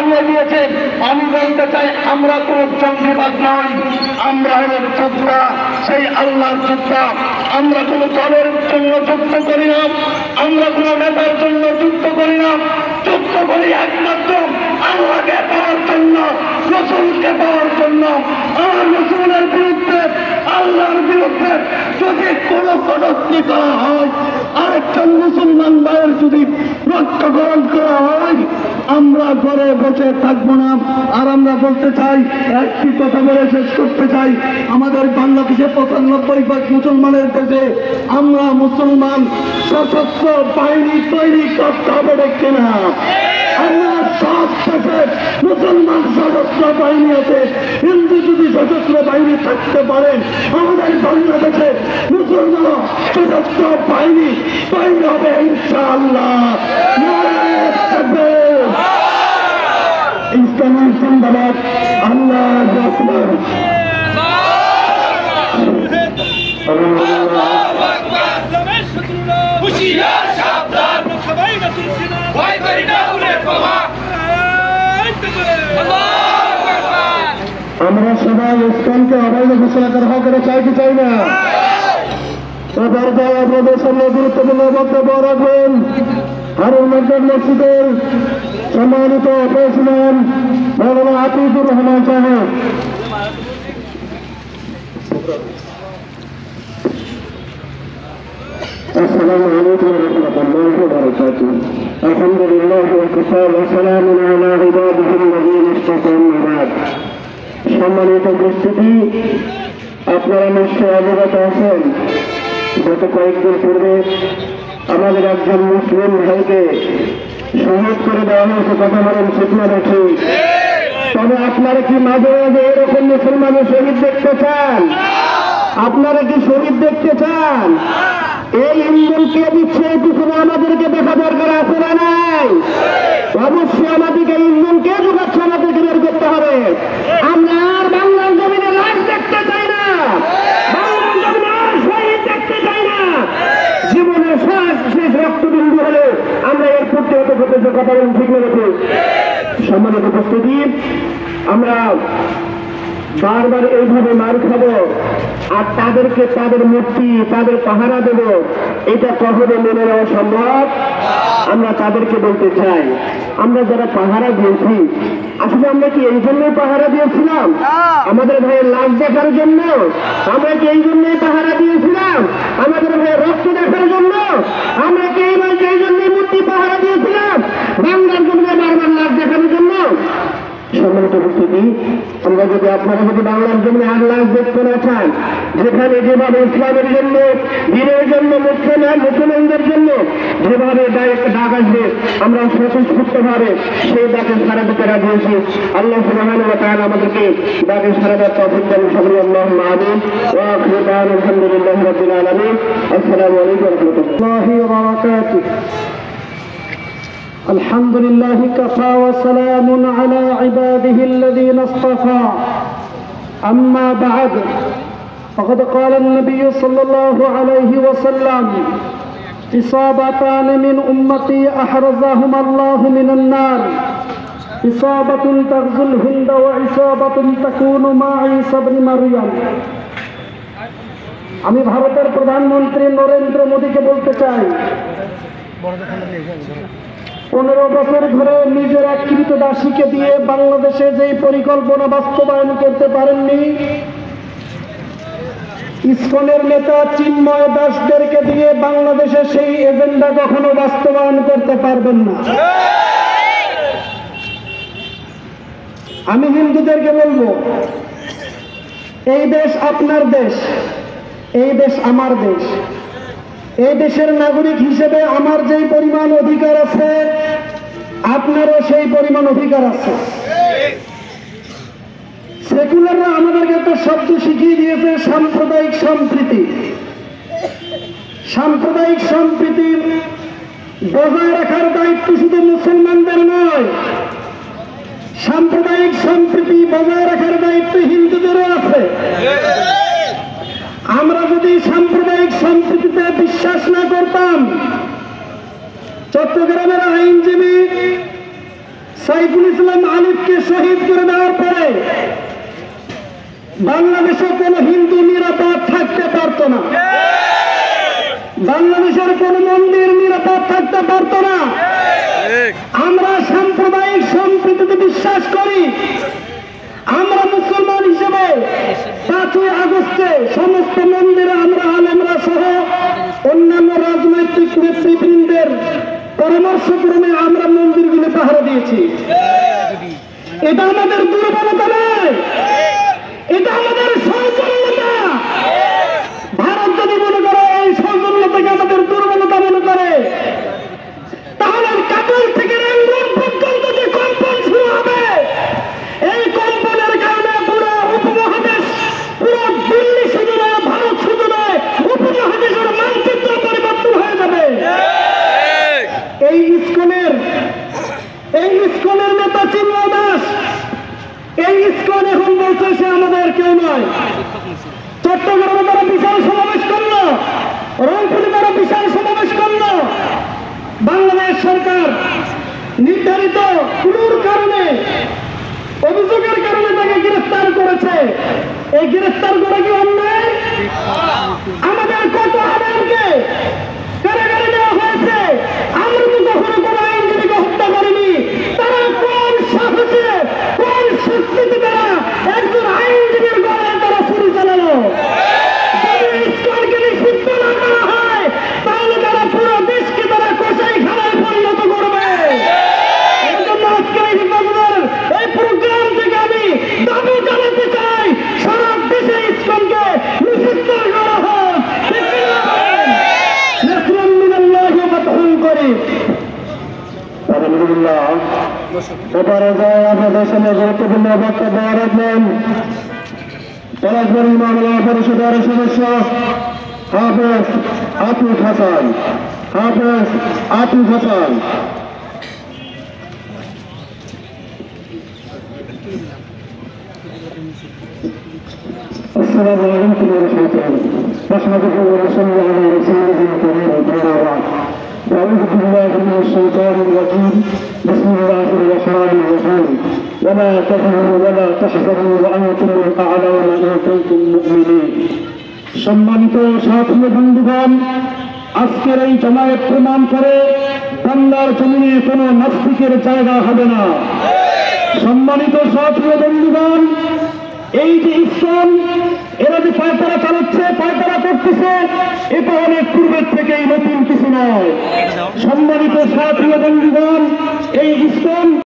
চালিয়ে দিয়েছে। আমি বলতে চাই আমরা কোন জঙ্গিবাদ নই, আমরা হল যোদ্ধা, সেই আল্লাহর যোদ্ধা। আমরা কোন দলের জন্য যুদ্ধ করি না, আমরা কোন নেতার জন্য যুদ্ধ করি না, যুদ্ধ করি একমাত্র আল্লাহকে পাওয়ার জন্য, রসুলকে পাওয়ার জন্য। আমার রসুলের বিরুদ্ধে, আল্লাহর বিরুদ্ধে যদি কোন কটূক্তি করা হয়, আরেকজন মুসলমান ভাইয়ের যদি রক্তকরণ করা হয়, আমরা ঘরে বসে থাকবো না। আর আমরা বলতে চাই, একটি কথা বলে শেষ করতে চাই, আমাদের বাংলাদেশে 95% মুসলমানের দেশে আমরা মুসলমান সশস্ত্র বাহিনী তৈরি করতে হবে, দেখে না? আমরা সব দেশে মুসলমান সশস্ত্র বাহিনী আছে। হিন্দু যদি সশস্ত্র বাহিনী থাকতে পারেন, আমাদের বাংলাদেশে মুসলমান সশস্ত্র বাহিনী তৈরি হবে ইনশাআল্লাহ। ইসলামের জিন্দাবাদ, আল্লাহু আকবার। আমরা সবাই ইসলামকে অবৈধ ঘোষণা করা করে চাই কি চাই না? এবার যাই আপনাদের সামনে গুরুত্বপূর্ণ বক্তব্য রাখবেন হারুন মার্কেট মসজিদের সম্মানিত প্রেসিডেন্ট মৌলানা আতিকুর রহমান সাহেব। السلام عليكم ورحمة الله وبركاته. الحمد لله وكفى وسلام على عباده الذين اصطفى من بعد. সম্মানিত উপস্থিতি, আপনারা নিশ্চয় অবগত আছেন, গত কয়েকদিন পূর্বে আমাদের একজন মুসলিম ভাইকে শহীদ করে দেওয়া হয়েছে। কথা বলেন ঠিক না দেখি? তবে আপনারা কি মাঝে মাঝে এরকম মুসলমানের শহীদ দেখতে চান? আপনারা কি শহীদ দেখতে চান? এই ইন্ধন কে দিচ্ছে এটুকু আমাদেরকে দেখা দরকার আছে না নাই? অবশ্যই আমাদেরকে ইন্ধন কে যোগাচ্ছে আমাদেরকে বের করতে হবে। আমরা আর বাংলার জমিনে লাশ দেখতে চাই না, বাংলার জমিনে আর শহীদ দেখতে চাই না। জীবনের শেষ রক্তবিন্দু হলে আমরা এর করতে হতে করতে কথা বলেন ঠিক মেরেছে। সম্মানিত উপস্থিতি, আমরা বারবার এইভাবে মার খাবো আর তাদেরকে তাদের মূর্তি তাদের পাহারা দেব, এটা কখনো মেনে নেওয়া সম্ভব? আমরা তাদেরকে বলতে চাই, আমরা যারা পাহারা দিয়েছি, আসলে আমরা কি এই জন্যই পাহারা দিয়েছিলাম? আমাদের ভাইয়ের লাশ দেখার জন্য? আমরা কি এই জন্যই পাহারা দিয়েছিলাম? আমাদের ভাইয়ের রক্ত দেখার জন্য? আমরা কি এই জন্যই মূর্তি পাহারা দিয়েছিলাম? বাংলার জন্য বারবার লাশ দেখানোর জন্য? সম্মানিত উপস্থিতি, আমরা যদি আপনারা যদি বাংলার জন্য আর লাশ দেখতে না চান, যেখানে যেভাবে ইসলামের জন্য, দিনের জন্য, মুসলমানদের জন্য যেভাবে ডাক আসবে, আমরা স্বতঃস্ফূর্তভাবে সেই ডাকে সারা দিতে রাজি হয়েছি। আল্লাহ সুবহানাহু ওয়া তাআলা আমাদেরকে ডাকে সারা দেওয়ার তৌফিক দান করুন। আল্লাহুম্মা আমিন। ওয়া আখিরু দাওয়ানা আলহামদুলিল্লাহি রাব্বিল আলামিন। আসসালামু আলাইকুম ওয়া রাহমাতুল্লাহি ওয়া বারাকাতুহু। الحمد لله كفى وسلام على عباده الذين اصطفى. أما بعد، فقد قال النبي صلى الله عليه وسلم: إصابتان من أمتي أحرزهما الله من النار، إصابة تغزو الهند وإصابة تكون مع عيسى بن مريم. আমি ভারতের প্রধানমন্ত্রী নরেন্দ্র মোদীকে বলতে চাই, 15 বছর ধরে নিজের এক কৃতদাসীকে দিয়ে বাংলাদেশে যেই পরিকল্পনা বাস্তবায়ন করতে পারেননি, ইসকনের নেতা চিন্ময় দাসদেরকে দিয়ে বাংলাদেশে সেই এজেন্ডা কখনো বাস্তবায়ন করতে পারবেন না। আমি হিন্দুদেরকে বলবো, এই দেশ আপনার দেশ, এই দেশ আমার দেশ। এই দেশের নাগরিক হিসেবে আমার যেই পরিমাণ অধিকার আছে, আপনারও সেই পরিমাণ অধিকার আছে। সেকুলাররা আমাদেরকে একটা শব্দ শিখিয়ে দিয়েছে, সাম্প্রদায়িক সম্প্রীতি। সাম্প্রদায়িক সম্প্রীতি বজায় রাখার দায়িত্ব শুধু মুসলমানদের নয়, সাম্প্রদায়িক সম্প্রীতি বজায় রাখার দায়িত্ব হিন্দুদেরও আছে। আমরা যদি সাম্প্রদায়িক সম্প্রীতিতে বিশ্বাস না করতাম, চট্টগ্রামের আইনজীবী সাইফুল ইসলাম আলিফকে শহীদ করে দেওয়ার পরে বাংলাদেশে কোনো হিন্দু নিরাপদ থাকতে পারত না, বাংলাদেশের কোন মন্দির নিরাপদ থাকতে পারত না। আমরা সাম্প্রদায়িক সম্প্রীতিতে বিশ্বাস করি। আমরা মুসলমান হিসেবে 5ই আগস্টে সমস্ত মন্দিরে আমরা আলেমরা সহ অন্যান্য রাজনৈতিক নেতৃবৃন্দের পরামর্শক্রমে আমরা মন্দিরগুলো পাহারা দিয়েছি। এটা আমাদের দুর্বলতা নয়, এটা আমাদের সৌজন্যতা। ভারত যদি মনে করে এই সৌজন্যতাকে আমাদের দুর্বলতা মনে করে, তাহলে কাবুল থেকে রেঙ্গুন পর্যন্ত যে কম্পন শুরু হবে, এই কম্পনের কারণে পুরো উপমহাদেশ, পুরো দিল্লি শুধু নয়, ভারত শুধু নয়, উপমহাদেশের মানচিত্র পরিবর্তন হয়ে যাবে। এই ইসকনের নেতা চিন্ময় দাস, এই ইসকন এখন বলছে সে আমাদের কেউ নয়। চট্টগ্রামে তারা বিশাল সমাবেশ করলো, রংপুরে তারা বিশাল সমাবেশ করলো। বাংলাদেশ সরকার নির্ধারিত ক্লুর কারণে, অভিযোগের কারণে তাকে গ্রেফতার করেছে। এই গ্রেফতার করা কি অন্যায়? আমাদের কত আলেমকে কারাগারে নেওয়া হয়েছে, আমরা তো কখনো কোনো আইনজীবীকে হত্যা করিনি। তারা কোন সাহসে, কোন শক্তিতে তারা একজন আইনজীবীর গলায় তারা ছুরি চালালো? যদি ইসকনকে নিষিদ্ধ না করা হয়, তাহলে তারা পুরো দেশকে তারা কসাইখানায় পরিণত করবে। এই জন্য আজকে এই প্রোগ্রাম থেকে আমি দাবি জানাতে চাই, সারা দেশে ইসকনকে নিষিদ্ধ করা হোক। আলহামদুলিল্লাহ, এবারে যায় আপনাদের সামনে গুরুত্বপূর্ণ বক্তব্য রাখবেন পলাশবাড়ি মামলা পরিষদের সদস্য হাফেজ আতিফ হাসান। হাফেজ আতিফ হাসান। السلام عليكم ورحمة الله. نحمده ونصلي على رسوله الكريم. أما بعد، أعوذ بالله من الشيطان الرجيم. بسم الله الرحمن الرحيم. ولا تهنوا ولا تحزنوا وأنتم الأعلون إن كنتم مؤمنين. সম্মানিত সাথী বন্ধুগণ, আজকের এই জমায়েত প্রমাণ করে বাংলার জমিনে কোনো নাস্তিকের জায়গা হবে না। সম্মানিত সাথী বন্ধুগণ, এই যে ইসকন এরা যে পায়তারা চালাচ্ছে, পায়তারা করতেছে, এটা অনেক পূর্বের থেকেই নতুন কিছু নয়। সম্মানিত সাথী বন্ধুগণ, এই ইসকন